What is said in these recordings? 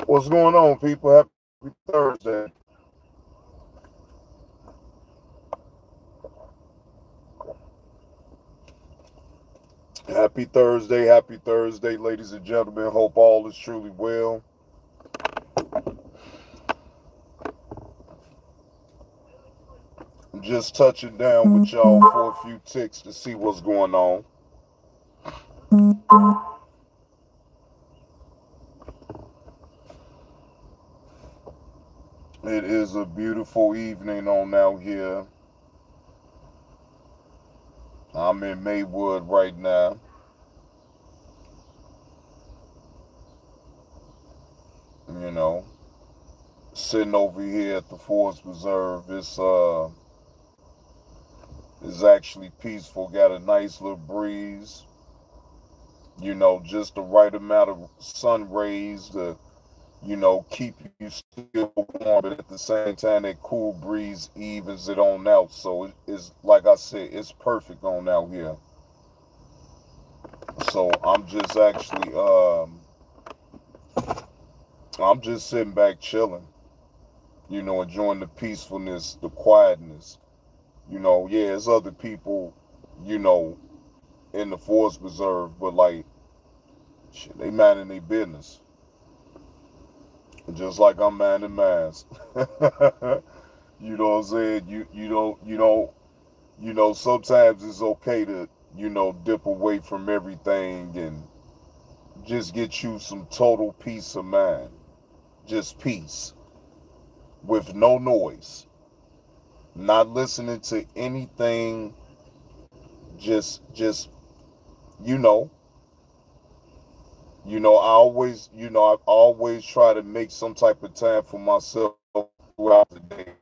What's going on, people? Happy Thursday. Happy Thursday, ladies and gentlemen. Hope all is truly well. I'm just touching down with y'all for a few ticks to see what's going on. It is a beautiful evening on out here. I'm in Maywood right now. You know, sitting over here at the Forest Preserve. It's actually peaceful. Got a nice little breeze. Just the right amount of sun rays to keep you still warm, but at the same time, that cool breeze evens it on out. So it's like I said, it's perfect on out here. So I'm just sitting back chilling, enjoying the peacefulness, the quietness. Yeah, there's other people, you know, in the forest preserve, but like, shit, they minding their business, just like I'm minding mine. You know what I'm saying? Sometimes it's okay to, dip away from everything and just get you some total peace of mind. Just peace with no noise. Not listening to anything. Just, you know, I always try to make some type of time for myself throughout the day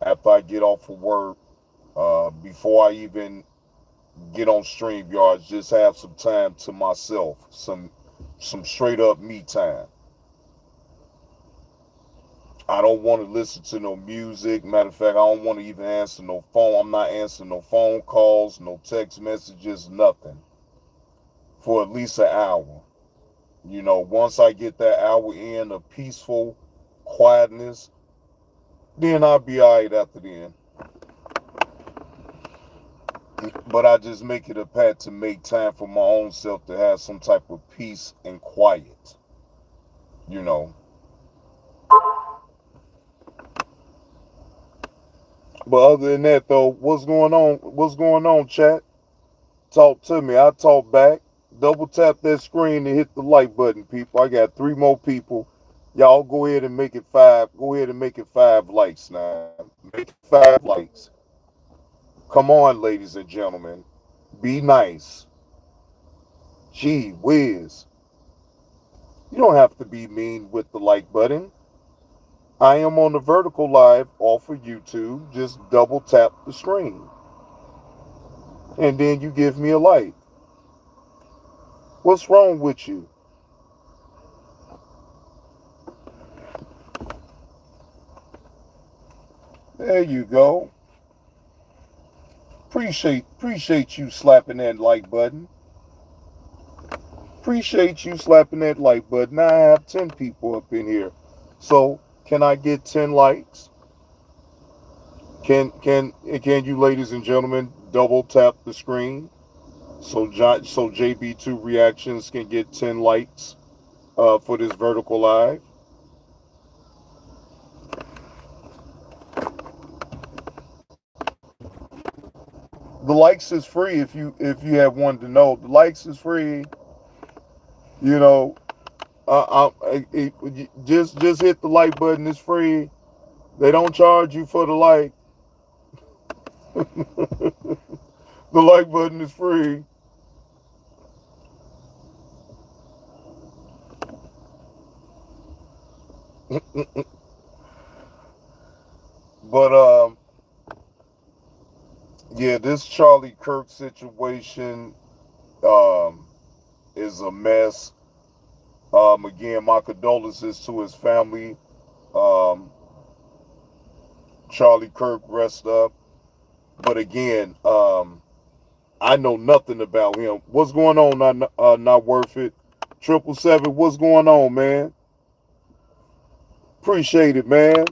after I get off of work, before I even get on StreamYards, just have some time to myself, some straight up me time. I don't want to listen to no music. Matter of fact, I don't want to even answer no phone. I'm not answering no phone calls, no text messages, nothing for at least an hour. Once I get that hour in of peaceful quietness, then I'll be all right after then. But I just make it a pact to make time for my own self to have some type of peace and quiet. You know. But other than that, though, what's going on? What's going on, chat? Talk to me. I talk back. Double tap that screen and hit the like button, people. I got three more people. Y'all go ahead and make it five. Go ahead and make it 5 likes now. Make it 5 likes. Come on, ladies and gentlemen. Be nice. Gee whiz. You don't have to be mean with the like button. I am on the vertical live off of YouTube. Just double tap the screen. And then you give me a like. What's wrong with you? There you go. Appreciate you slapping that like button. Appreciate you slapping that like button. Now I have 10 people up in here. So can I get 10 likes? Can you ladies and gentlemen double tap the screen so JB2 Reactions can get 10 likes for this vertical live? The likes is free if you have wanted to know. The likes is free. You know, just hit the like button. It's free. They don't charge you for the like. The like button is free. But yeah, this Charlie Kirk situation um, is a mess. Again, my condolences to his family. Um, Charlie Kirk, rest up. But again, I know nothing about him. What's going on? Not worth it. 777. What's going on, man? Appreciate it, man.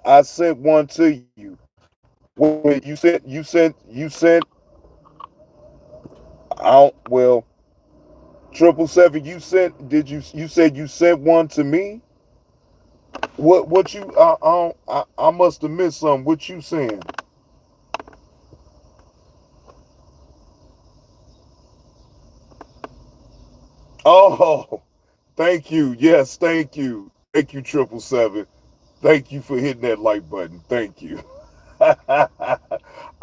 I sent one to you. Wait, you sent. I don't. Well, 777. You sent. Did you? You said you sent one to me. What you? I must have missed something. What you saying? Oh, thank you. Yes, thank you. Thank you, 777. Thank you for hitting that like button. Thank you. I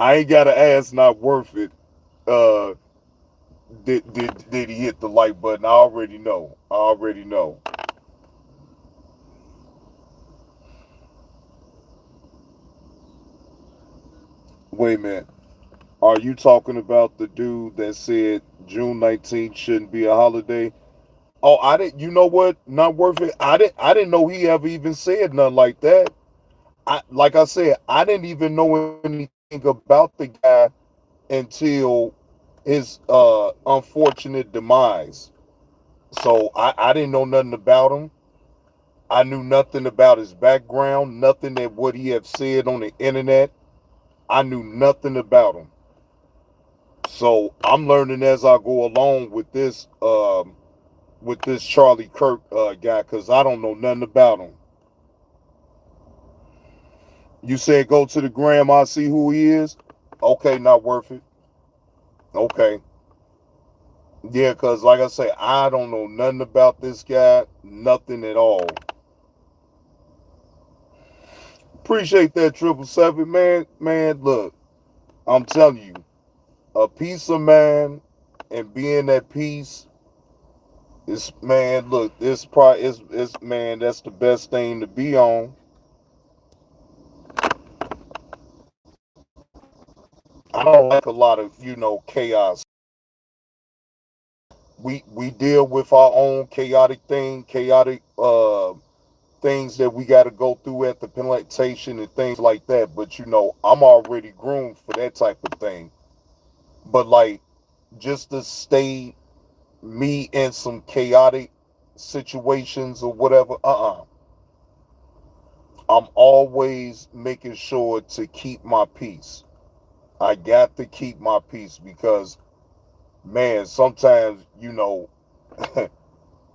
ain't got to ask. Not worth it. Uh, did he hit the like button? I already know. I already know. Wait a minute. Are you talking about the dude that said June 19th shouldn't be a holiday? Oh, I didn't. You know what? Not worth it. I didn't know he ever even said nothing like that. Like I said, I didn't even know anything about the guy until his unfortunate demise. So I didn't know nothing about him. I knew nothing about his background, nothing that what he had said on the internet. I knew nothing about him. So I'm learning as I go along with this Charlie Kirk guy because I don't know nothing about him. You said go to the gram, I see who he is. Okay, not worth it. Okay, yeah, because like I say, I don't know nothing about this guy, nothing at all. Appreciate that 777, man. Man, look, I'm telling you, a peace of mind and being at peace is, man. Look, this probably is man. That's the best thing to be on. I don't like a lot of chaos. We deal with our own chaotic things that we got to go through at the plantation and things like that. But I'm already groomed for that type of thing. But like, just to stay me in some chaotic situations or whatever, I'm always making sure to keep my peace. I got to keep my peace because, man, sometimes you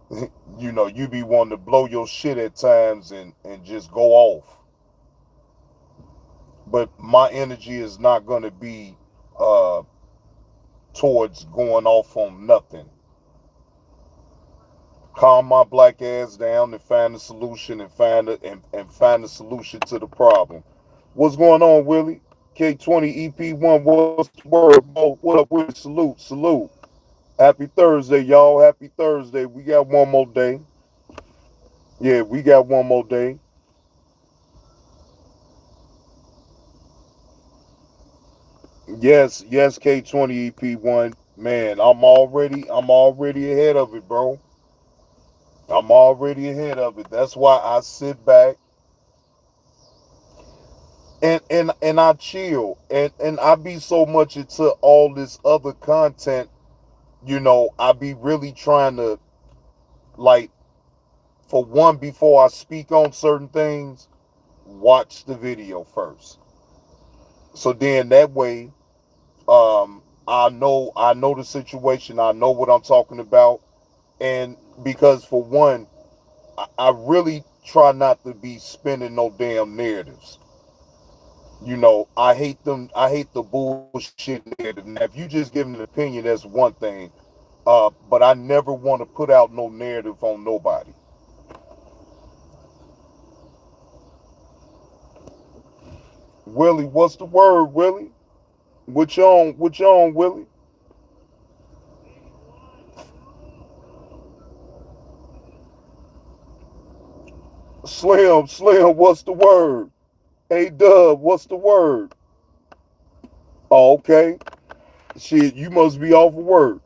be wanting to blow your shit at times and just go off. But my energy is not going to be uh towards going off on nothing. Calm my black ass down and find a solution and find a solution to the problem. What's going on, Willie? K20 EP1, what's the word? What up, Willie? Salute, salute. Happy Thursday, y'all. Happy Thursday. We got one more day. Yeah, we got one more day. Yes, K20 EP1. Man, I'm already ahead of it, bro. I'm already ahead of it. That's why I sit back and I chill and I be so much into all this other content, I be really trying to, like, for one, before I speak on certain things, watch the video first. So then that way, I know the situation, I know what I'm talking about. And because for one, I really try not to be spinning no damn narratives. I hate the bullshit narrative. Now, if you just give an opinion, that's one thing. But I never want to put out no narrative on nobody. Willie, what's the word, Willie? What you on, Willie? Slim, what's the word? Hey Dub, what's the word? Oh, okay. Shit, you must be off of work.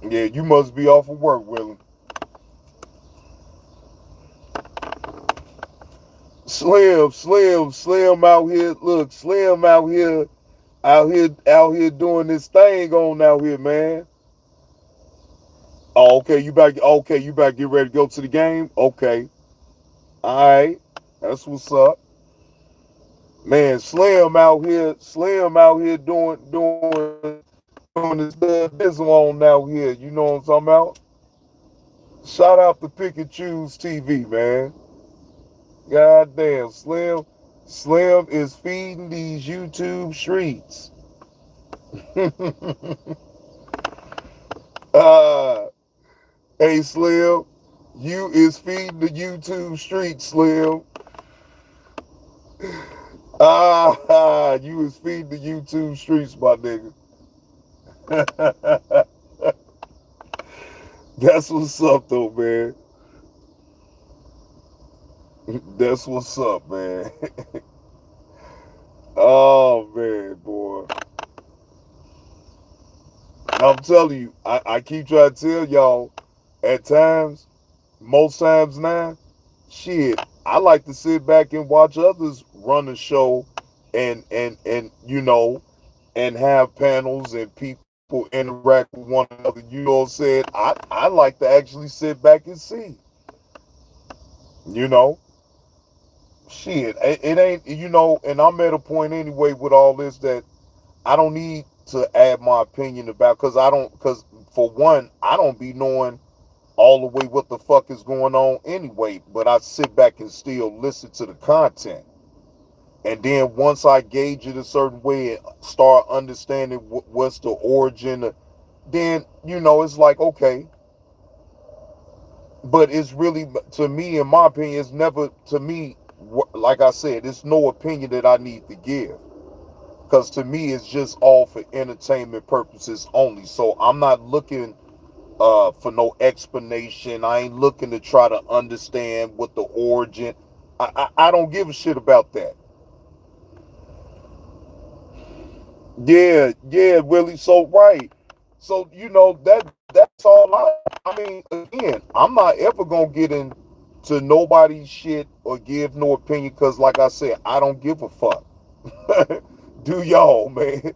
Yeah, you must be off of work, Willie. Slim out here. Look, Slim out here doing this thing on out here, man. Oh, okay, you back. Okay, you back. Get ready to go to the game. Okay, all right, that's what's up, man. Slim out here doing his business on out here. You know what I'm talking about? Shout out to Pick and Choose TV, man. God damn, Slim is feeding these YouTube streets. uh, hey, Slim, you is feeding the YouTube streets, Slim. You is feeding the YouTube streets, my nigga. That's what's up, though, man. That's what's up, man. Oh, man, boy. I'm telling you, I keep trying to tell y'all, at times, most times now, shit, I like to sit back and watch others run a show and and have panels and people interact with one another. You know what I'm saying? I like to actually sit back and see. You know? Shit. It ain't and I'm at a point anyway with all this that I don't need to add my opinion about because for one, I don't be knowing all the way what the fuck is going on anyway, but I sit back and still listen to the content. And then once I gauge it a certain way and start understanding what's the origin, then, it's like, okay. But it's really, to me, in my opinion, it's never, to me, like I said, it's no opinion that I need to give. Because to me, it's just all for entertainment purposes only. So I'm not looking for no explanation. I ain't looking to try to understand what the origin. I don't give a shit about that. Yeah, really. So right. So that's all I mean, again, I'm not ever gonna get into nobody's shit or give no opinion because, like I said, I don't give a fuck. Do y'all, man?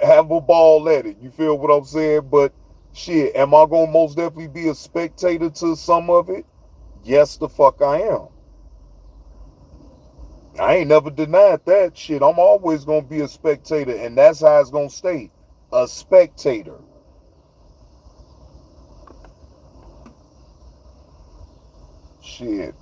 Have a ball at it. You feel what I'm saying? But shit, am I gonna most definitely be a spectator to some of it? Yes, the fuck I am. I ain't never denied that shit. I'm always gonna be a spectator, and that's how it's gonna stay. A spectator. Shit.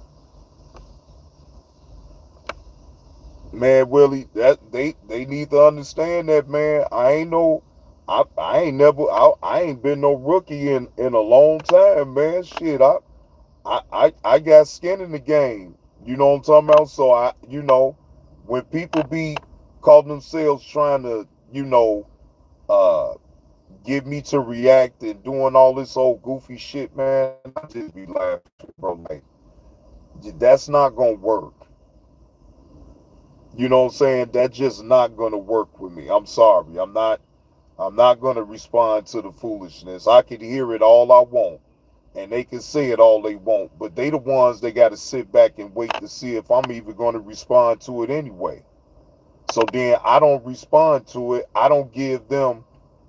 Man, Willie, that they need to understand that, man. I ain't never I ain't been no rookie in a long time, man. Shit, I got skin in the game. You know what I'm talking about? So when people be calling themselves trying to, uh get me to react and doing all this old goofy shit, man, I just be laughing, bro. Like, that's not gonna work. You know what I'm saying? That's just not gonna work with me. I'm sorry. I'm not gonna respond to the foolishness. I can hear it all I want. And they can say it all they want, but they the ones they got to sit back and wait to see if I'm even going to respond to it anyway. So then I don't respond to it. I don't give them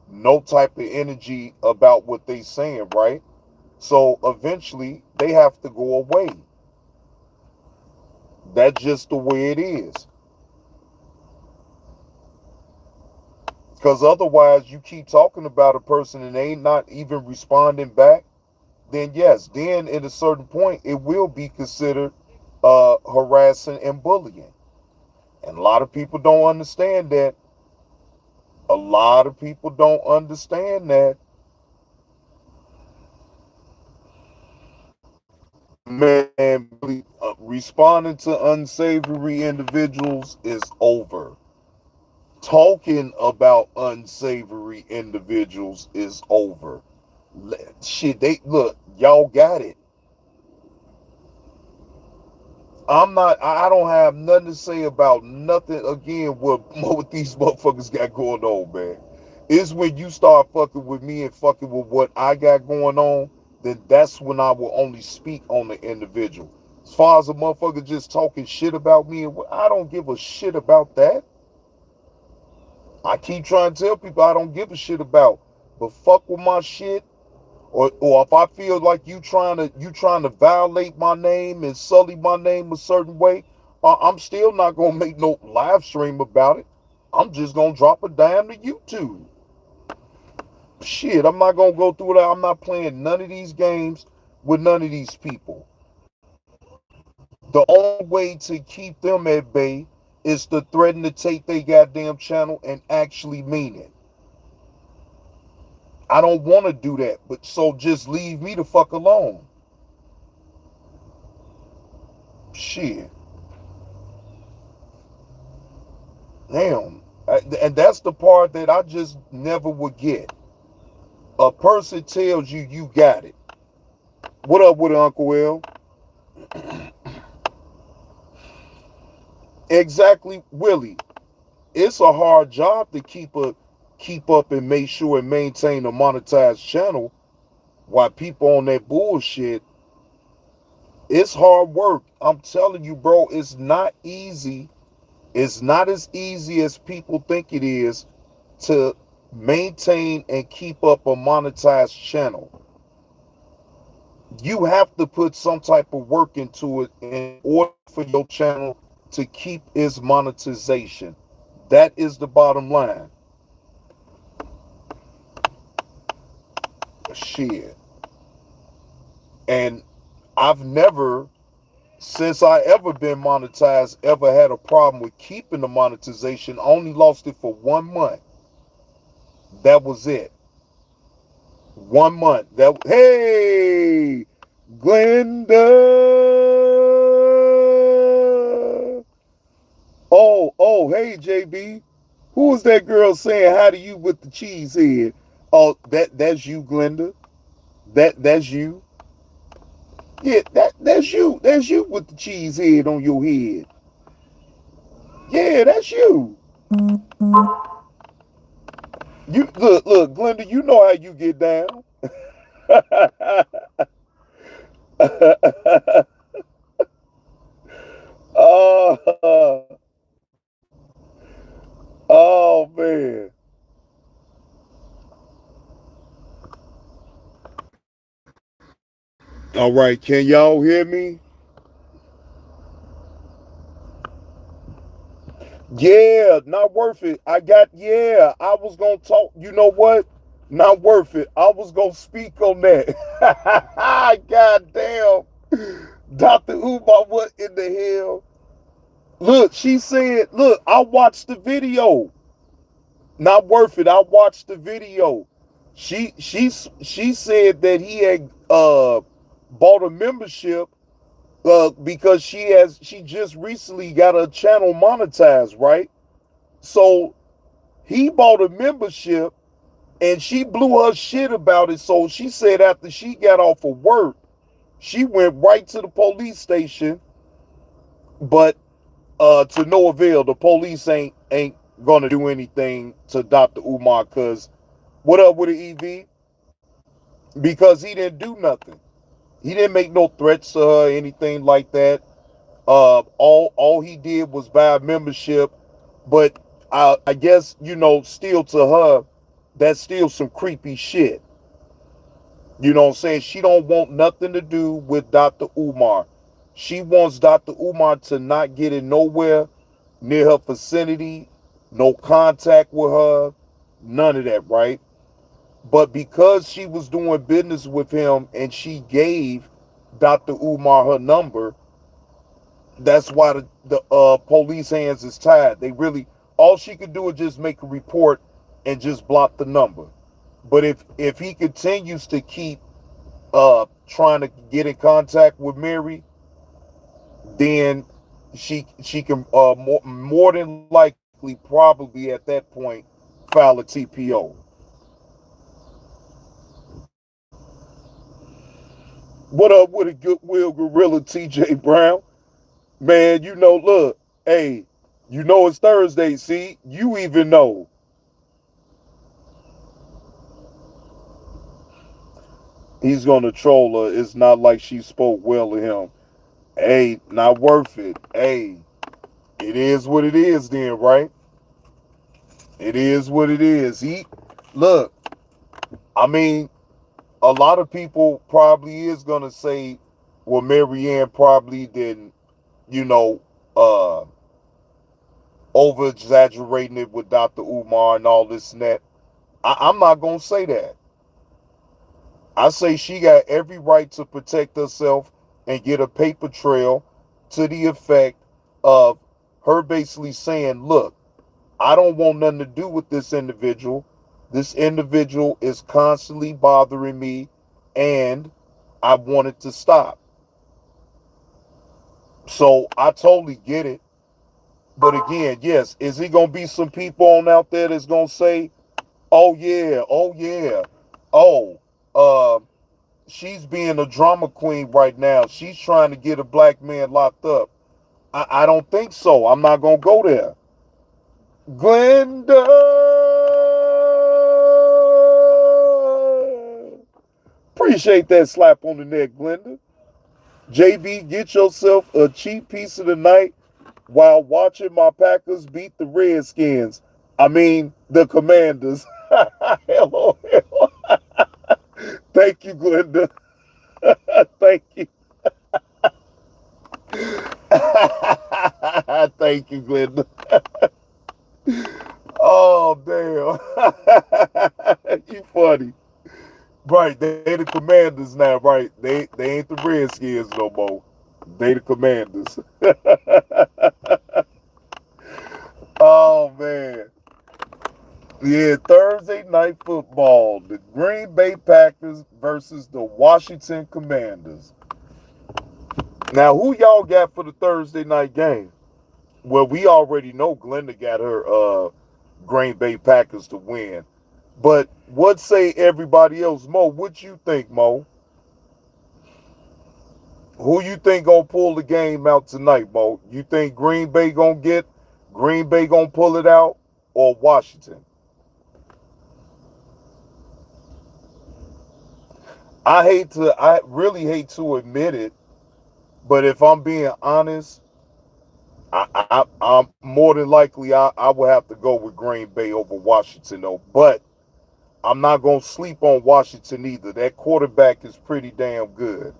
no type of energy about what they saying, right? So eventually they have to go away. That's just the way it is. Because otherwise you keep talking about a person and they ain't not even responding back, then yes, then at a certain point it will be considered harassing and bullying. And a lot of people don't understand that. A lot of people don't understand that. Man, really, responding to unsavory individuals is over. Talking about unsavory individuals is over. Shit, they look, y'all got it. I don't have nothing to say about nothing again what these motherfuckers got going on, man. It's when you start fucking with me and fucking with what I got going on, then that's when I will only speak on the individual. As far as a motherfucker just talking shit about me, I don't give a shit about that. I keep trying to tell people I don't give a shit about. But fuck with my shit, or if I feel like you trying to violate my name and sully my name a certain way, I'm still not gonna make no live stream about it. I'm just gonna drop a dime to YouTube. Shit, I'm not gonna go through that. I'm not playing none of these games with none of these people. The only way to keep them at bay is to threaten to take their goddamn channel and actually mean it. I don't want to do that, but so just leave me the fuck alone. Shit. Damn. And that's the part that I just never would get. A person tells you you got it. What up with it, Uncle Will? Exactly, Willie. It's a hard job to keep up and make sure and maintain a monetized channel while people on that bullshit. It's hard work. I'm telling you, bro, it's not easy. It's not as easy as people think it is to maintain and keep up a monetized channel. You have to put some type of work into it in order for your channel to keep its monetization. That is the bottom line. Shit. And I've never, since I ever been monetized, ever had a problem with keeping the monetization. I only lost it for 1 month. That was it. 1 month. That hey, Glenda. Oh, hey, JB. Who was that girl saying hi to you with the cheese head? Oh, that's you, Glenda. That's you. Yeah, that's you. That's you with the cheese head on your head. Yeah, that's you. You look, Glenda. You know how you get down. Oh, oh man. All right, can y'all hear me? Yeah, not worth it. I was gonna talk. You know what? Not worth it. I was gonna speak on that. God damn. Dr. Umar, what in the hell? Look, she said, look, I watched the video. Not worth it. I watched the video. She said that he had bought a membership because she just recently got a channel monetized, right? So he bought a membership and she blew her shit about it. So she said after she got off of work, she went right to the police station, but to no avail. The police ain't gonna do anything to Dr. Umar because what up with the EV? Because he didn't do nothing. He didn't make no threats to her, anything like that. All he did was buy a membership, but I guess still to her, that's still some creepy shit. You know what I'm saying? She don't want nothing to do with Dr. Umar. She wants Dr. Umar to not get in nowhere near her vicinity, no contact with her, none of that, right? But because she was doing business with him and she gave Dr. Umar her number, that's why the police hands is tied. They really, all she could do is just make a report and just block the number. But if he continues to keep trying to get in contact with Mary, then she can more than likely probably at that point file a TPO. What up with a goodwill gorilla, TJ Brown? Man, look, hey, it's Thursday. See, you even know. He's gonna troll her. It's not like she spoke well of him. Hey, not worth it. Hey, it is what it is then, right? It is what it is. Look, I mean, A lot of people probably is gonna say, well, Marianne probably didn't, you know, uh, over exaggerating it with Dr. Umar and all this and that. I'm not gonna say that. I say she got every right to protect herself and get a paper trail to the effect of her basically saying, look, I don't want nothing to do with this individual. This individual is constantly bothering me and I want it to stop. So I totally get it. But again, yes, is he gonna be some people on out there that's gonna say, oh yeah, oh yeah, oh, uh, she's being a drama queen right now. She's trying to get a black man locked up. I don't think so. I'm not gonna go there. Glenda, appreciate that slap on the neck, Glenda. JB, get yourself a cheap piece of the night while watching my Packers beat the Redskins. I mean, the Commanders. Hello, hello. Thank you, Glenda. Thank you. Thank you, Glenda. Oh, damn. You funny. Right, they the Commanders now, right? They ain't the Redskins no more. They the Commanders. Oh, man. Yeah, Thursday night football. The Green Bay Packers versus the Washington Commanders. Now, who y'all got for the Thursday night game? Well, we already know Glenda got her Green Bay Packers to win. But what say everybody else? Mo, what you think, Mo? Who you think gonna pull the game out tonight, Mo? You think Green Bay gonna pull it out, or Washington? I really hate to admit it, but if I'm being honest, I'm more than likely I will have to go with Green Bay over Washington though. But I'm not gonna sleep on Washington either. That quarterback is pretty damn good.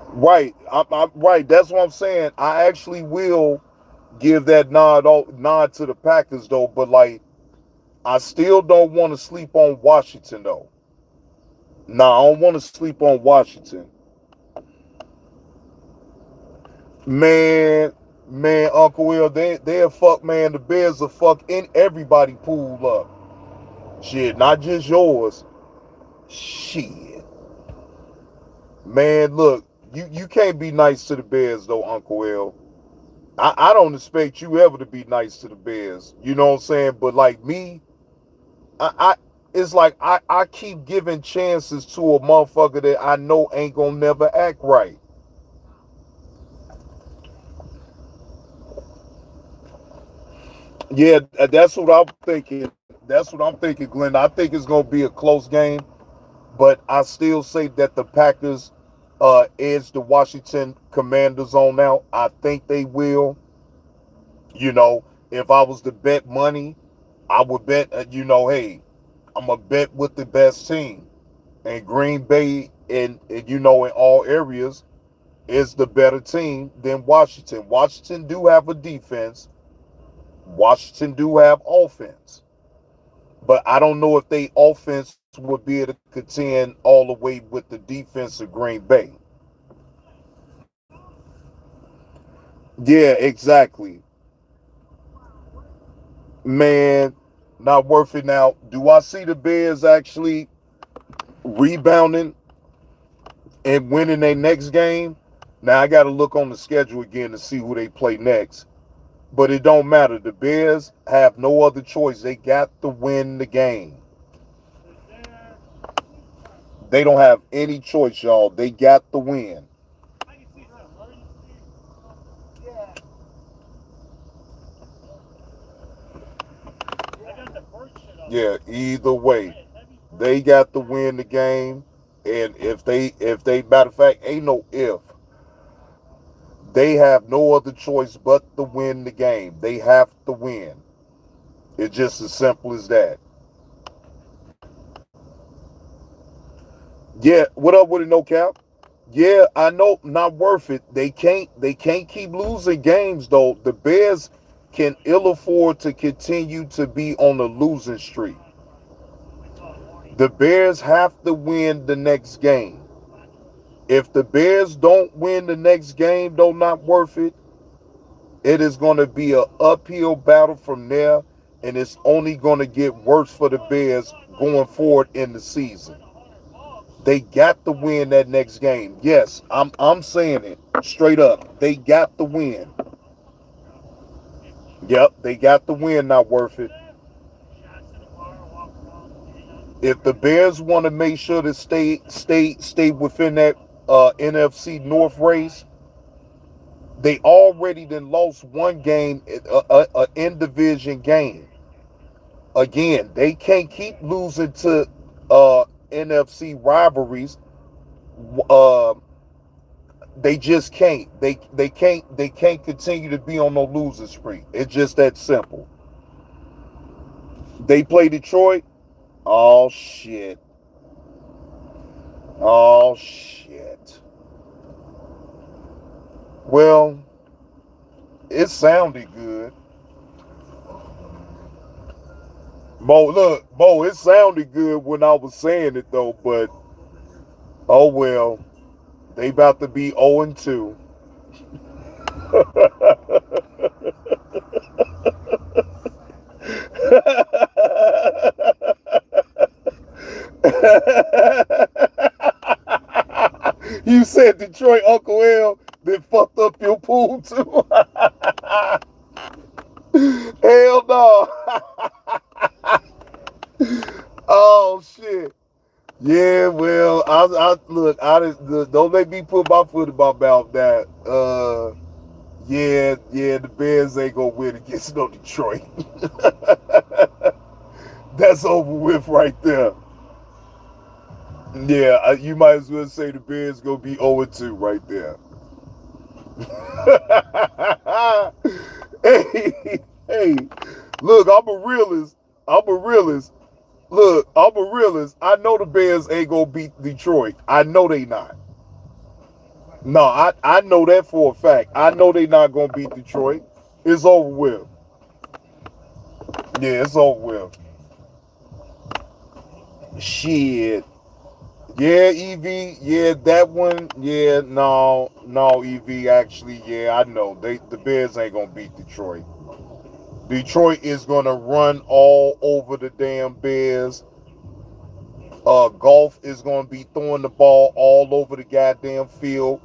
Right, I'm right. That's what I'm saying. I actually will give that nod to the Packers though, but like I still don't want to sleep on Washington though. Nah, I don't want to sleep on Washington. Man, man, Uncle Will, they'll fuck, man. The Bears will fuck in everybody pool up. Shit, not just yours. Shit. Man, look, you can't be nice to the Bears though, Uncle Will. I don't expect you ever to be nice to the Bears. You know what I'm saying? But like me, I it's like I keep giving chances to a motherfucker that I know ain't gonna never act right. Yeah, that's what I'm thinking. That's what I'm thinking, Glenn. I think it's gonna be a close game, but I still say that the Packers edge the Washington Commanders on out. I think they will. You know, if I was to bet money, I would bet. Hey, I'm a bet with the best team, and Green Bay, in all areas, is the better team than Washington. Washington do have a defense. Washington do have offense. But I don't know if they offense would be able to contend all the way with the defense of Green Bay. Yeah, exactly. Man, not worth it now. Do I see the Bears actually rebounding and winning their next game? Now I got to look on the schedule again to see who they play next. But it don't matter. The Bears have no other choice. They got to win the game. They don't have any choice, y'all. They got to win. Yeah, either way, they got to win the game. And if they matter of fact, ain't no if. They have no other choice but to win the game. They have to win. It's just as simple as that. Yeah, what up with it, no cap? Yeah, I know, not worth it. They can't keep losing games though. The Bears can ill afford to continue to be on a losing streak. The Bears have to win the next game. If the Bears don't win the next game, though, not worth it, it is going to be an uphill battle from there, and it's only going to get worse for the Bears going forward in the season. They got to win that next game. Yes, I'm saying it straight up. They got to win. Yep, they got the win. Not worth it. If the Bears want to make sure to stay within that NFC North race, they already then lost one game, a in division game. Again, they can't keep losing to NFC rivalries. Uh, they just can't. They can't continue to be on no losing streak. It's just that simple. They play Detroit. Oh shit. Oh shit. Well, it sounded good. Bo, it sounded good when I was saying it though, but oh well. They about to be 0-2. You said Detroit Uncle L then fucked up your pool too. Hell no. Oh shit. Yeah, well, I look, don't make me put my foot in my mouth that. Yeah, the Bears ain't gonna win against no Detroit. That's over with right there. Yeah, you might as well say the Bears gonna be 0-2 right there. Hey, look, I'm a realist. I'm a realist. Look, I'm a realist. I know the Bears ain't gonna beat Detroit. I know they not. No, I know that for a fact. I know they not gonna beat Detroit. It's over with. Yeah, it's over with. Shit. Yeah, EV. Yeah, that one. Yeah, no, EV. Actually, yeah, I know. The Bears ain't gonna beat Detroit. Detroit is gonna run all over the damn Bears. Golf is gonna be throwing the ball all over the goddamn field.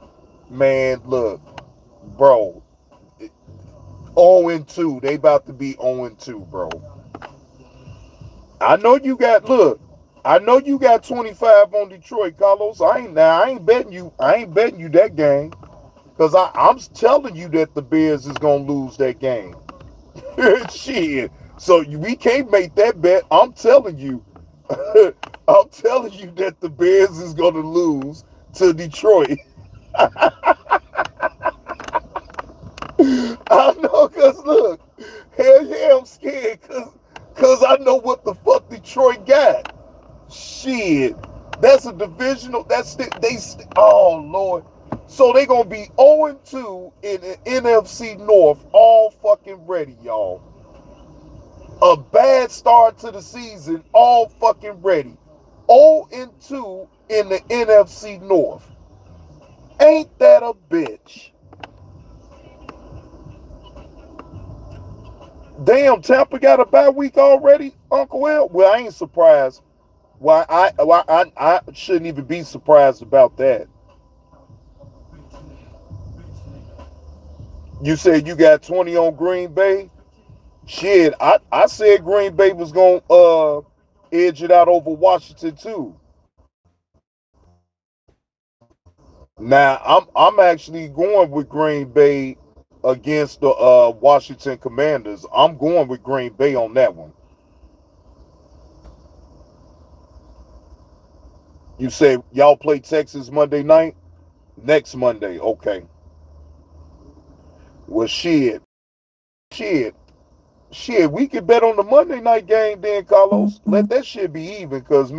Man, look, bro. 0-2. They about to be 0-2, bro. I know you got look. I know you got 25 on Detroit, Carlos. I ain't betting you. I ain't betting you that game. Because I'm telling you that the Bears is gonna lose that game. Shit. So we can't make that bet. I'm telling you. I'm telling you that the Bears is gonna lose to Detroit. I know, cause look, hell yeah, I'm scared, cause I know what the fuck Detroit got. Shit, that's a divisional. Oh Lord, so they gonna be 0-2 in the NFC North, all fucking ready, y'all. A bad start to the season, all fucking ready. 0-2 in the NFC North. Ain't that a bitch? Damn, Tampa got a bye week already, Uncle Will. Well, I ain't surprised. Why I shouldn't even be surprised about that. You said you got 20 on Green Bay. Shit, I said Green Bay was gonna edge it out over Washington too. Now I'm actually going with Green Bay against the Washington Commanders. I'm going with Green Bay on that one. You say y'all play Texas Monday night? Next Monday, okay. Well, shit, shit. We could bet on the Monday night game then, Carlos. Let that shit be even, cause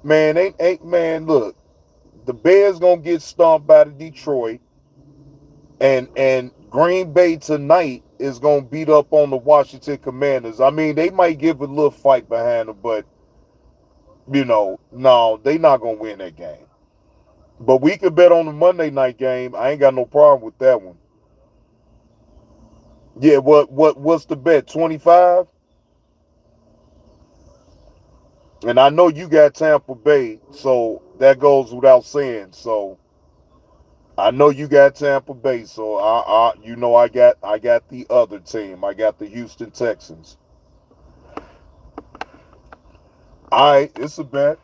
Man, ain't man, look, the Bears gonna get stomped by the Detroit, and Green Bay tonight is gonna beat up on the Washington Commanders. I mean, they might give a little fight behind them, but no, they not gonna win that game. But we could bet on the Monday night game. I ain't got no problem with that one. Yeah, what's the bet? 25? And I know you got Tampa Bay, so that goes without saying. So I know you got Tampa Bay, so I got the other team. I got the Houston Texans. All right, it's a bet.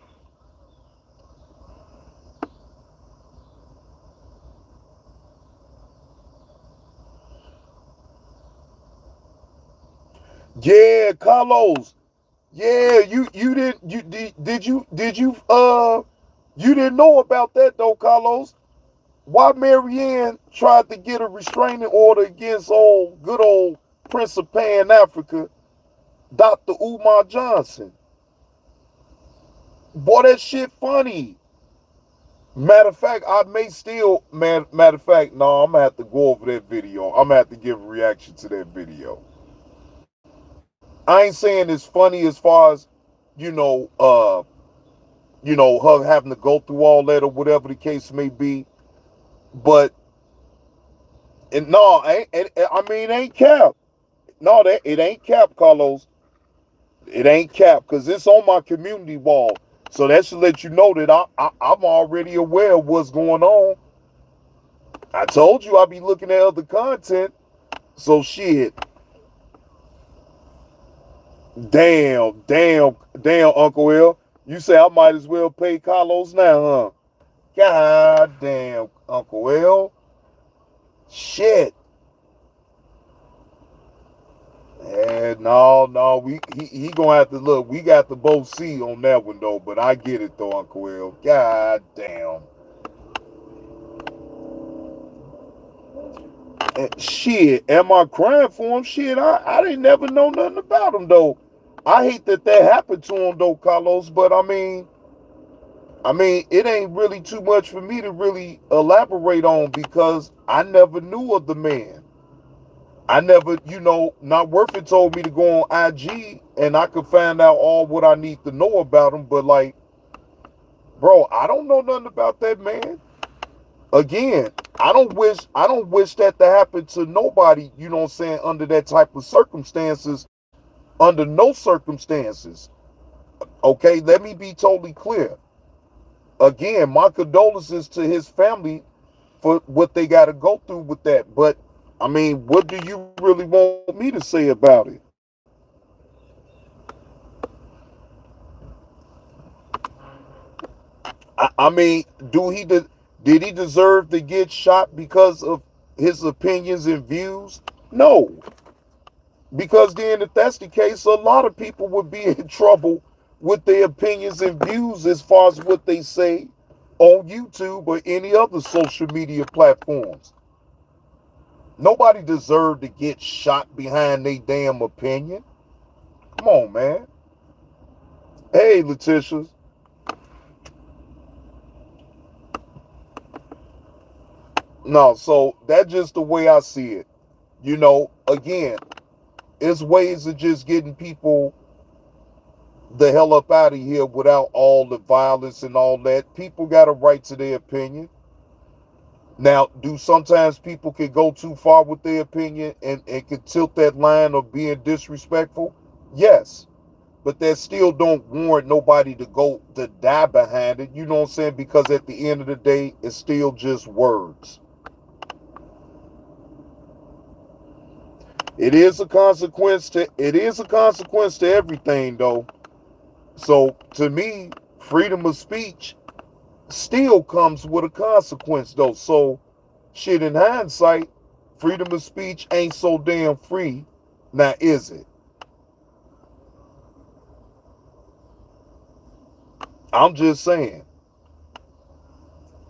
Yeah, Carlos. Yeah, you didn't you did you you didn't know about that though, Carlos. Why Marianne tried to get a restraining order against good old Prince of Pan Africa, Dr. Umar Johnson. Boy, that shit funny. Matter of fact, I may still matter of fact, no, I'm gonna have to go over that video. I'm gonna have to give a reaction to that video. I ain't saying it's funny as far as, you know, uh, her having to go through all that or whatever the case may be. But and no, I mean, it ain't cap. No, that it ain't cap, Carlos. It ain't cap because it's on my community wall. So that should let you know that I'm already aware of what's going on. I told you I'd be looking at other content. So shit. Damn, Uncle L. You say I might as well pay Carlos now, huh? God damn, Uncle L. Shit. And no, he gonna have to look. We got the both see on that one though, but I get it though, Uncle Will. God damn. And shit, am I crying for him? Shit, I didn't never know nothing about him though. I hate that happened to him though, Carlos. But I mean, it ain't really too much for me to really elaborate on because I never knew of the man. I never, not worth it told me to go on IG and I could find out all what I need to know about him. But like, bro, I don't know nothing about that man. Again, I don't wish that to happen to nobody, you know what I'm saying, under that type of circumstances, under no circumstances. Okay, let me be totally clear. Again, my condolences to his family for what they got to go through with that. But I mean, what do you really want me to say about it? I mean, did he deserve to get shot because of his opinions and views? No, because then if that's the case, a lot of people would be in trouble with their opinions and views as far as what they say on YouTube or any other social media platforms. Nobody deserved to get shot behind their damn opinion. Come on, man. Hey, Letitia. No, so that's just the way I see it. Again, it's ways of just getting people the hell up out of here without all the violence and all that. People got a right to their opinion. Now, do sometimes people can go too far with their opinion and can tilt that line of being disrespectful? Yes. But that still don't warrant nobody to go to die behind it. You know what I'm saying? Because at the end of the day, it's still just words. It is a consequence to everything though. So to me, freedom of speech still comes with a consequence though. So shit, in hindsight, freedom of speech ain't so damn free. Now is it? I'm just saying.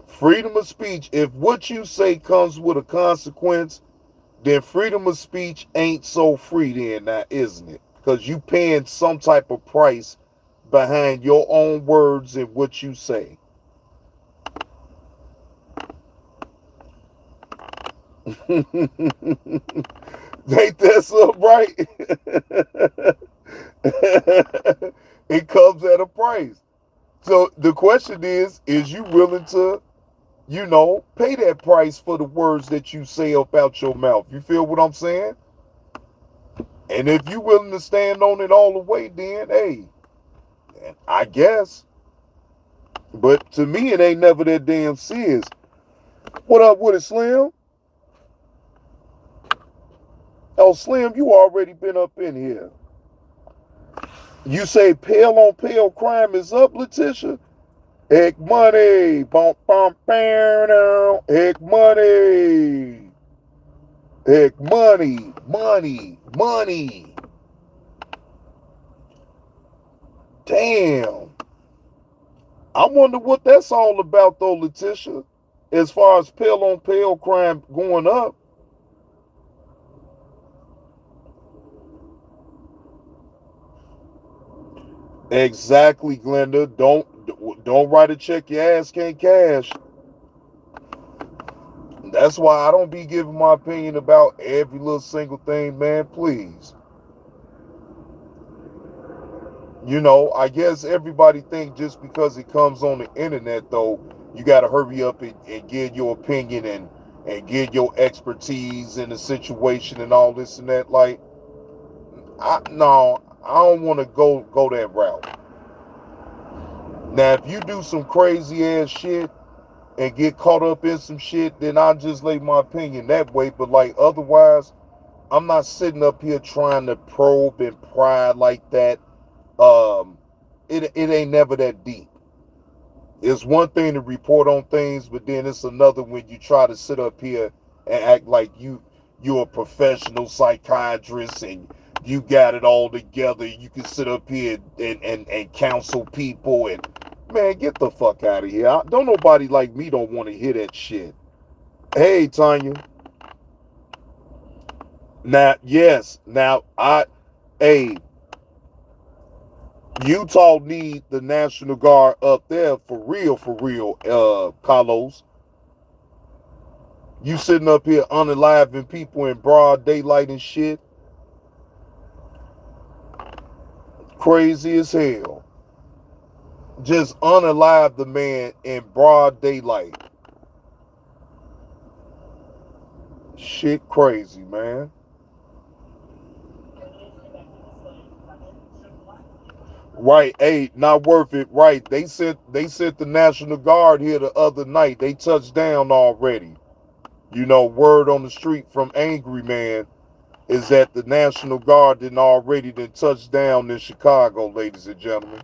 Freedom of speech, if what you say comes with a consequence, then freedom of speech ain't so free then now, isn't it? Because you paying some type of price behind your own words and what you say. Ain't that something, right? It comes at a price. So the question is you willing to, pay that price for the words that you say about your mouth? You feel what I'm saying? And if you willing to stand on it all the way, then hey, I guess. But to me, it ain't never that damn serious. What up with it, Slim? Oh, Slim, you already been up in here. You say pale on pale crime is up, Letitia? Egg money. Bum, bum, bam, egg money. Egg money. Money. Money. Damn. I wonder what that's all about, though, Letitia. As far as pale on pale crime going up. Exactly, Glenda. Don't write a check your ass can't cash. That's why I don't be giving my opinion about every little single thing, man. Please. I guess everybody think just because it comes on the internet, though, you got to hurry up and give your opinion and give your expertise in the situation and all this and that. Like, no, I don't want to go that route. Now, if you do some crazy ass shit and get caught up in some shit, then I'll just lay my opinion that way. But like otherwise, I'm not sitting up here trying to probe and pry like that. Um, it ain't never that deep. It's one thing to report on things, but then it's another when you try to sit up here and act like you're a professional psychiatrist and you got it all together. You can sit up here and counsel people and man, get the fuck out of here. Don't nobody like me don't want to hear that shit. Hey, Tanya. Now, yes. Now, hey, Utah need the National Guard up there for real, Carlos. You sitting up here unaliving people in broad daylight and shit. Crazy as hell. Just unalive the man in broad daylight. Shit crazy, man. Right, hey, not worth it. Right, they sent the National Guard here the other night. They touched down already. Word on the street from Angry Man is that the National Guard didn't already done touched down in Chicago, ladies and gentlemen.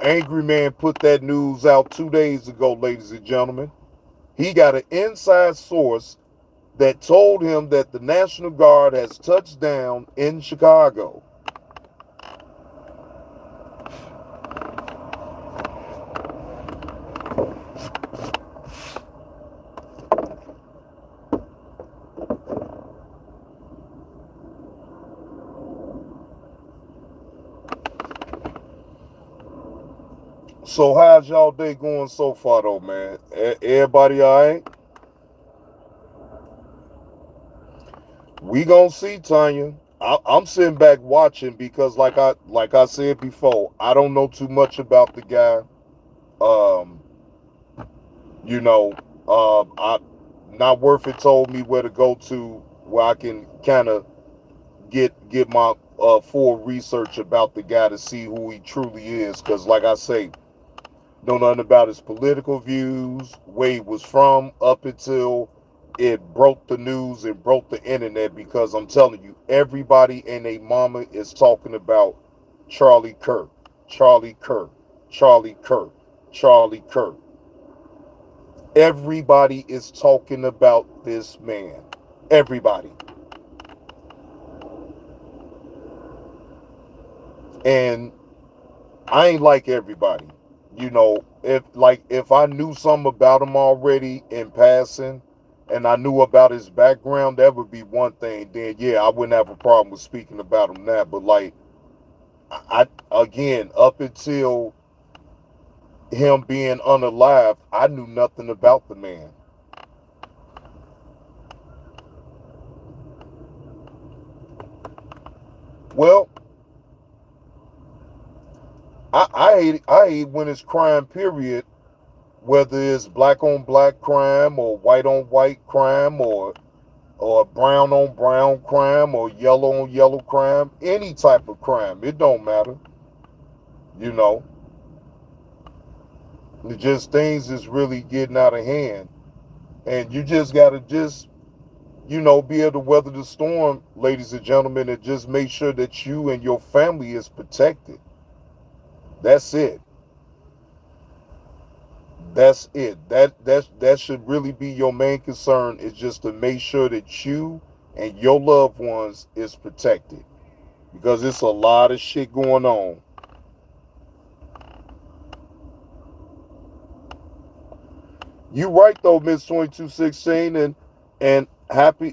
Angry Man put that news out 2 days ago, ladies and gentlemen. He got an inside source that told him that the National Guard has touched down in Chicago. So how's y'all day going so far, though, man? Everybody all right? We gonna see, Tanya. I'm sitting back watching because, like I said before, I don't know too much about the guy. Um, you know, I not worth it told me where to go to where I can kind of get my full research about the guy to see who he truly is. Because, like I say, know nothing about his political views, where he was from, up until it broke the news and broke the internet. Because I'm telling you, everybody and their mama is talking about Charlie Kirk, Charlie Kirk, Charlie Kirk, Charlie Kirk. Everybody is talking about this man. Everybody. And I ain't like everybody. If I knew something about him already in passing and I knew about his background, that would be one thing. Then yeah, I wouldn't have a problem with speaking about him now. But like I again, up until him being unalive, I knew nothing about the man. Well, I hate when it's crime, period, whether it's black on black crime or white on white crime or brown on brown crime or yellow on yellow crime, any type of crime. It don't matter. You know, it's just things is really getting out of hand. And you just gotta be able to weather the storm, ladies and gentlemen, and just make sure that you and your family is protected. That's it. That's it. That should really be your main concern, is just to make sure that you and your loved ones is protected. Because it's a lot of shit going on. You right though, Miss 2216, and happy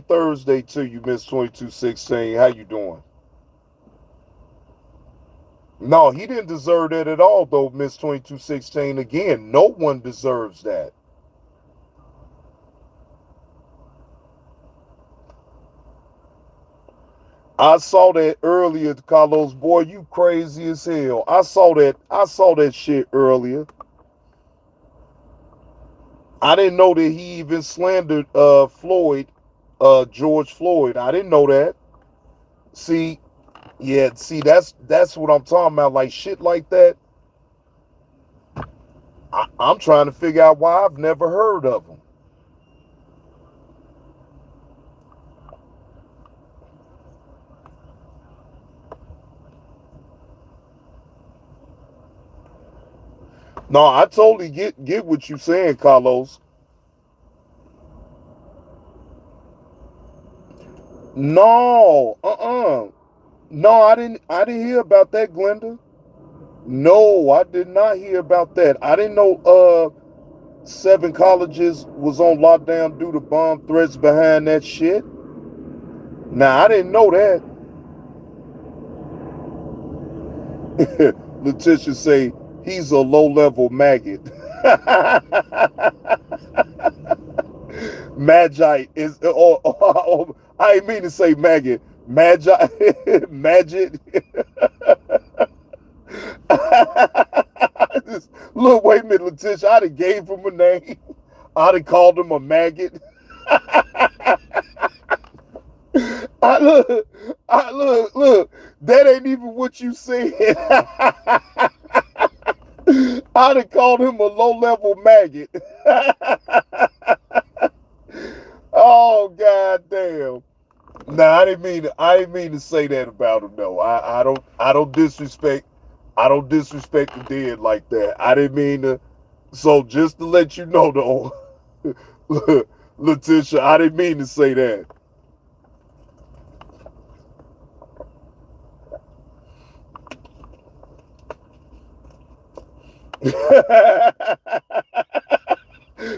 Thursday to you, Miss 2216. How you doing? No, he didn't deserve that at all though, Miss 2216. Again, no one deserves that. I saw that earlier, Carlos. Boy, you crazy as hell. I saw that shit earlier. I didn't know that he even slandered George Floyd. I didn't know that. See, yeah, see, that's what I'm talking about. Like shit like that. I'm trying to figure out why I've never heard of him. No, I totally get what you're saying, Carlos. No, no, I didn't hear about that, Glenda. No, I did not hear about that. I didn't know 7 colleges was on lockdown due to bomb threats behind that shit. Now, I didn't know that. Letitia say he's a low-level maggot. Magi is, I didn't mean to say maggot. Magi, magic. Look, wait a minute, Letitia. I'd have gave him a name. I'd have called him a maggot. Look. That ain't even what you said. I'd have called him a low-level maggot. Oh, goddamn. Nah, I didn't mean to say that about him though. I don't disrespect the dead like that. I didn't mean to. So just to let you know though, Letitia, I didn't mean to say that.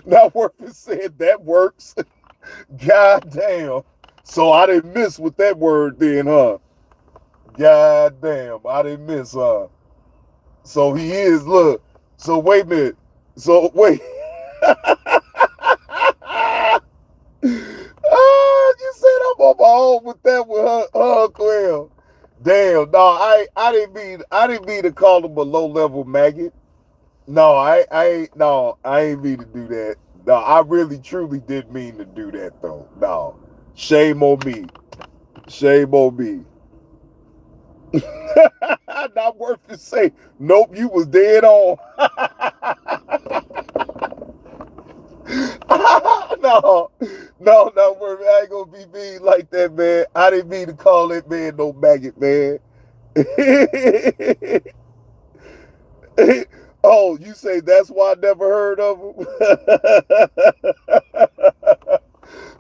Not worth it said that works. God damn. So I didn't miss with that word then, huh? God damn, I didn't miss, So he is, look. So wait a minute. So wait. You said I'm on my own with that with her Uncle. Damn, no, I didn't mean to call him a low level maggot. No, I ain't mean to do that. No, I really truly didn't mean to do that though. No. Shame on me. Shame on me. Not worth to say. Nope, you was dead on. No, no, not worth. I ain't gonna be mean like that, man. I didn't mean to call that man no maggot, man. Oh, you say that's why I never heard of him?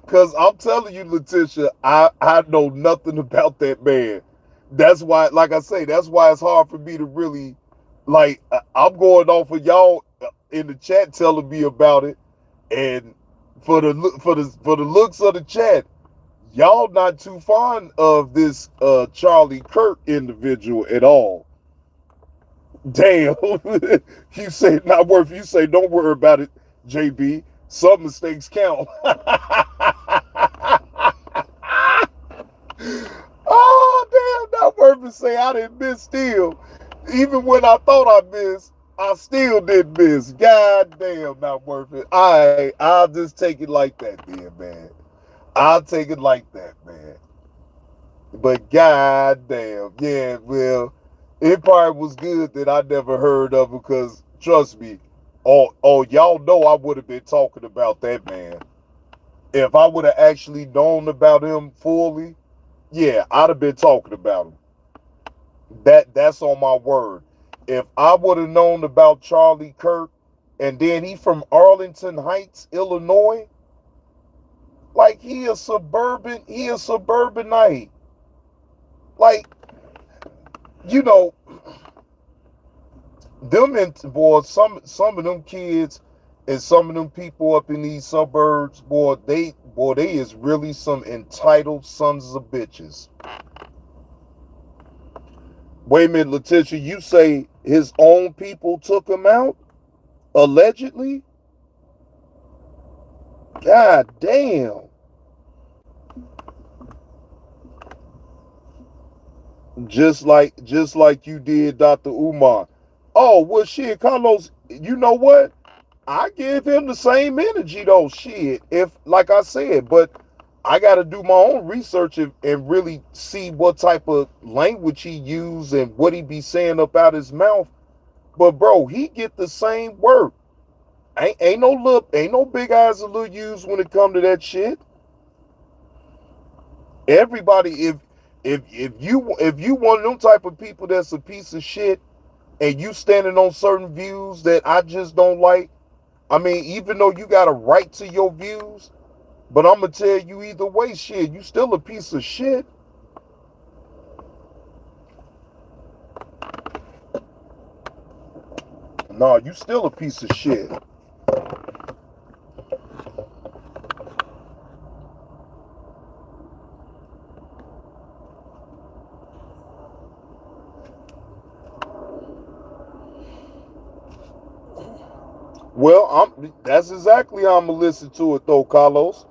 Because I'm telling you, Letitia, I know nothing about that man. That's why, like I say, that's why it's hard for me to really, like, I'm going off of y'all in the chat telling me about it, and for the looks of the chat, Y'all not too fond of this Charlie Kirk individual at all. Damn. You say not worth. You say don't worry about it, JB. Some mistakes count. Oh, damn, not worth it. Say I didn't miss still. Even when I thought I missed, I still didn't miss. God damn, not worth it. I'll just take it like that then, man. I'll take it like that, man. But god damn, yeah, well, it probably was good that I never heard of him because trust me, y'all know I would have been talking about that man. If I would have actually known about him fully, yeah, I'd have been talking about him. That's on my word. If I would have known about Charlie Kirk, and then he from Arlington Heights, Illinois, like he a suburbanite. Like, you know, them and boy, some of them kids and some of them people up in these suburbs, boy, they is really some entitled sons of bitches. Wait a minute, Letitia, you say his own people took him out? Allegedly? God damn. Just like you did Dr. Umar. Oh, well shit, Carlos, you know what? I give him the same energy though, shit. If like I said, but I gotta do my own research and really see what type of language he use and what he be saying up out his mouth. But bro, he get the same work. Ain't no big eyes or little U's when it come to that shit. Everybody, if you one of them type of people that's a piece of shit and you standing on certain views that I just don't like, I mean, even though you got a right to your views, but I'm gonna tell you either way, shit, you still a piece of shit. No, you still a piece of shit. Well, that's exactly how I'm gonna listen to it though, Carlos.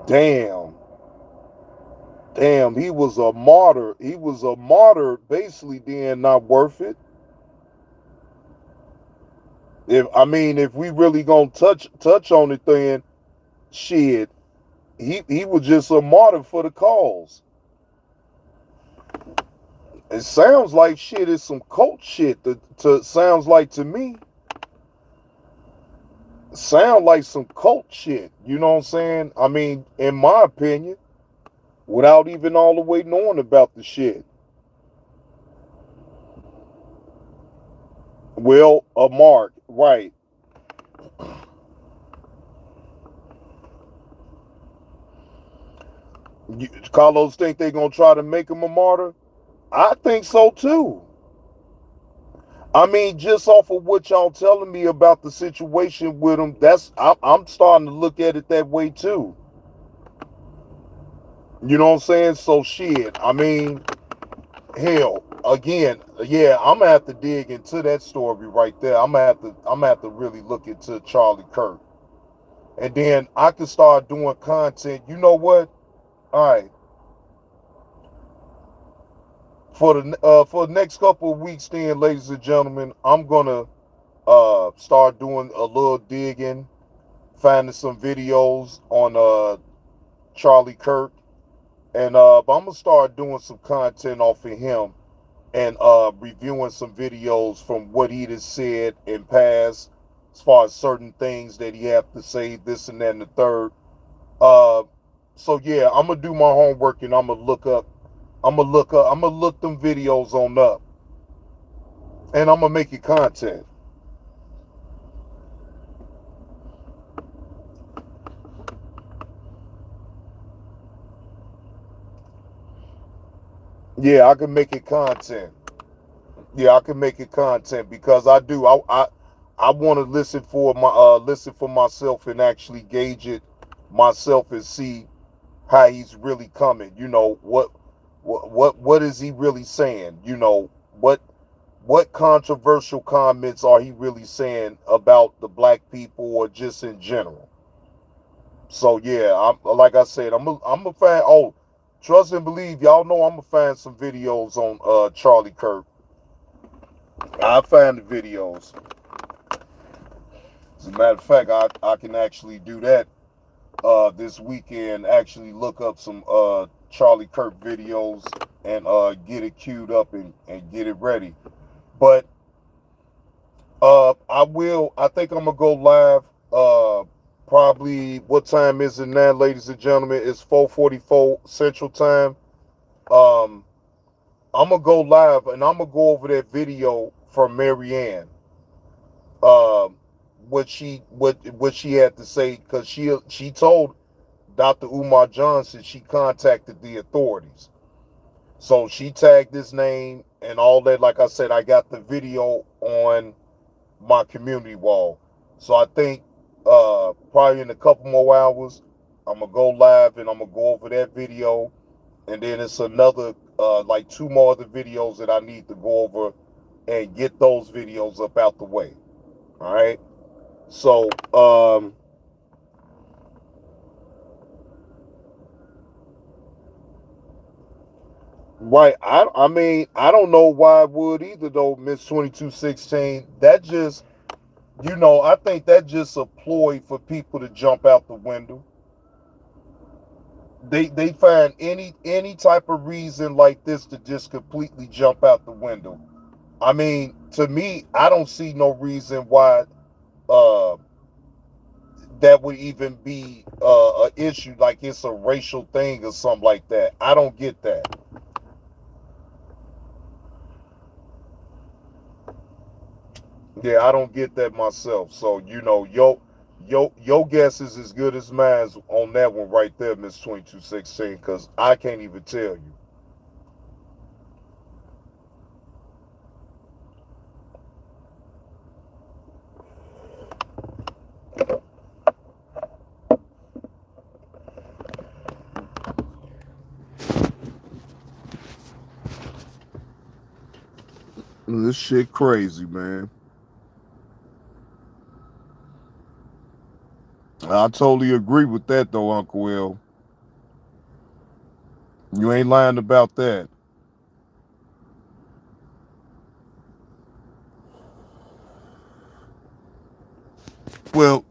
Damn. Damn, he was a martyr. He was a martyr, basically, then not worth it. If we really gonna touch on it, then shit, he was just a martyr for the cause. It sounds like shit is some cult shit. Sounds like to me, sound like some cult shit. You know what I'm saying? I mean, in my opinion, without even all the way knowing about the shit. Well, a mark, right? Carlos think they gonna try to make him a martyr? I think so too. I mean, just off of what y'all telling me about the situation with him, I'm starting to look at it that way too. You know what I'm saying? So shit. I mean, hell, again, yeah, I'm gonna have to dig into that story right there. I'm gonna have to really look into Charlie Kirk, and then I can start doing content. You know what? All right, for the next couple of weeks, then, ladies and gentlemen, I'm gonna start doing a little digging, finding some videos on Charlie Kirk, and but I'm gonna start doing some content off of him and reviewing some videos from what he has said in past, as far as certain things that he have to say, this and that and the third. Uh, so yeah, I'm gonna do my homework and I'm gonna look them videos on up, and I'm gonna make it content. Yeah, I can make it content. Yeah, I can make it content because I do. I want to listen for myself and actually gauge it myself and see how he's really coming. What is he really saying? What controversial comments are he really saying about the black people or just in general? So yeah, I'm like I said, I'm a fan. Oh, trust and believe, y'all know I'm a fan. Some videos on Charlie Kirk. I find the videos. As a matter of fact, I can actually do that this weekend. Actually, look up some Charlie Kirk videos and get it queued up and get it ready. But I think I'm gonna go live. Probably what time is it now, ladies and gentlemen? It's 4:44 Central Time. Um, I'm gonna go live and I'm gonna go over that video from Marianne. Um, what she had to say because she told Dr. Umar Johnson she contacted the authorities. So she tagged his name and all that. Like I said, I got the video on my community wall. So I think probably in a couple more hours, I'm gonna go live and I'm gonna go over that video, and then it's another like two more other videos that I need to go over and get those videos up out the way. All right. So right. I mean I don't know why I would either though, Miss 2216. That just I think that just a ploy for people to jump out the window. They find any type of reason like this to just completely jump out the window. I mean, to me, I don't see no reason why uh that would even be a issue like it's a racial thing or something like that. I don't get that. Yeah, I don't get that myself. So, your guess is as good as mine on that one right there, Miss 2216, because I can't even tell you. This shit crazy, man. I totally agree with that though, Uncle Will. You ain't lying about that. Well,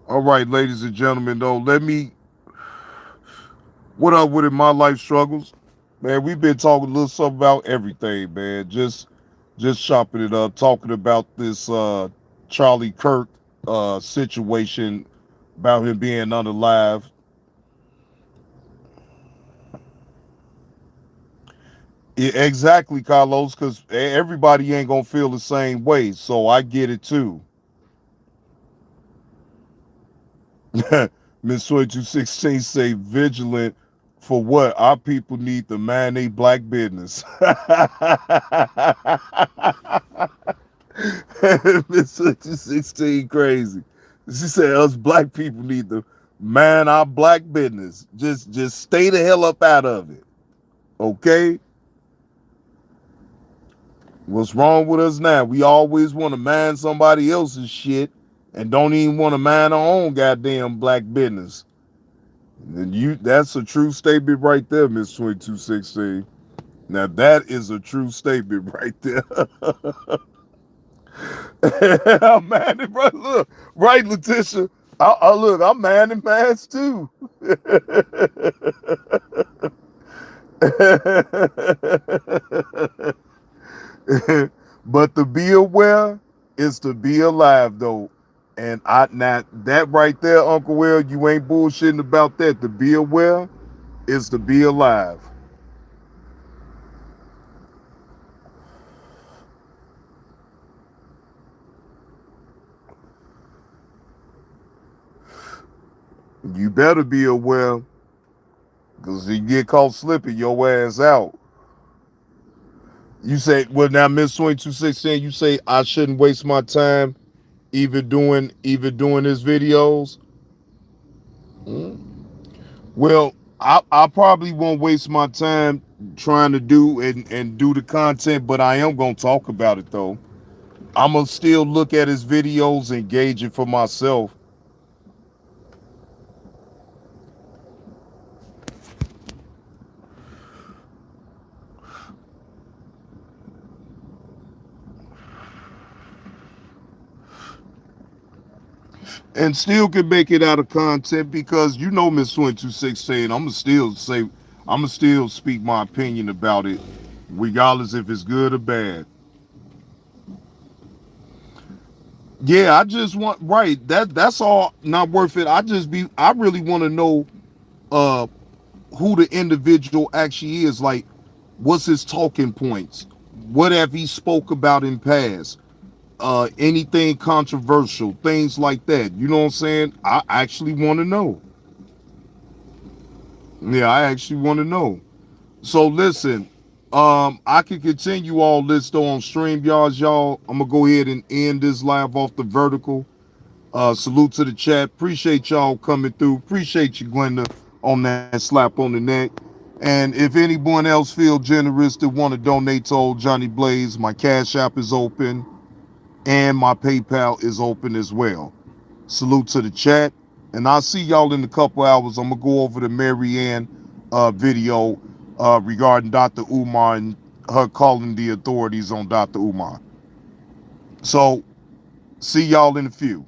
all right, ladies and gentlemen, though, what up with it, my life struggles? Man, we've been talking a little something about everything, man. Just chopping it up, talking about this Charlie Kirk situation about him being unalive. Yeah, exactly, Carlos, because everybody ain't gonna feel the same way, so I get it too. Miss 2216 say vigilant for what? Our people need to mind they black business. Miss 2216 crazy. She said us black people need to mind our black business. Just stay the hell up out of it. Okay? What's wrong with us now? We always want to mind somebody else's shit and don't even want to mind our own goddamn black business. And that's a true statement right there, Miss 2216. Now that is a true statement right there. I'm mad at bro. Look, right, Letitia. Look, I'm mad at Mads too. But to be aware is to be alive, though. And I now that right there, Uncle Will, you ain't bullshitting about that. To be aware is to be alive. You better be aware, because if you get caught slipping, your ass out. You say, well, now Miss 2216, you say I shouldn't waste my time even doing his videos. Mm. Well, I probably won't waste my time trying to and do the content, but I am gonna talk about it though. I'm gonna still look at his videos and gauge it for myself. And still can make it out of content because you know Miss 2216, I'ma still speak my opinion about it, regardless if it's good or bad. Yeah, I just want right. That's all not worth it. I really want to know uh who the individual actually is. Like, what's his talking points? What have he spoke about in past? Anything controversial, things like that. You know what I'm saying? I actually want to know. Yeah, I actually want to know. So listen, I can continue all this though on StreamYards, y'all. I'm gonna go ahead and end this live off the vertical. Salute to the chat. Appreciate y'all coming through. Appreciate you, Glenda, on that slap on the neck. And if anyone else feel generous to want to donate to old Johnny Blaze, my Cash App is open and my PayPal is open as well. Salute to the chat. And I'll see y'all in a couple hours. I'm going to go over the Marianne video regarding Dr. Umar and her calling the authorities on Dr. Umar. So, see y'all in a few.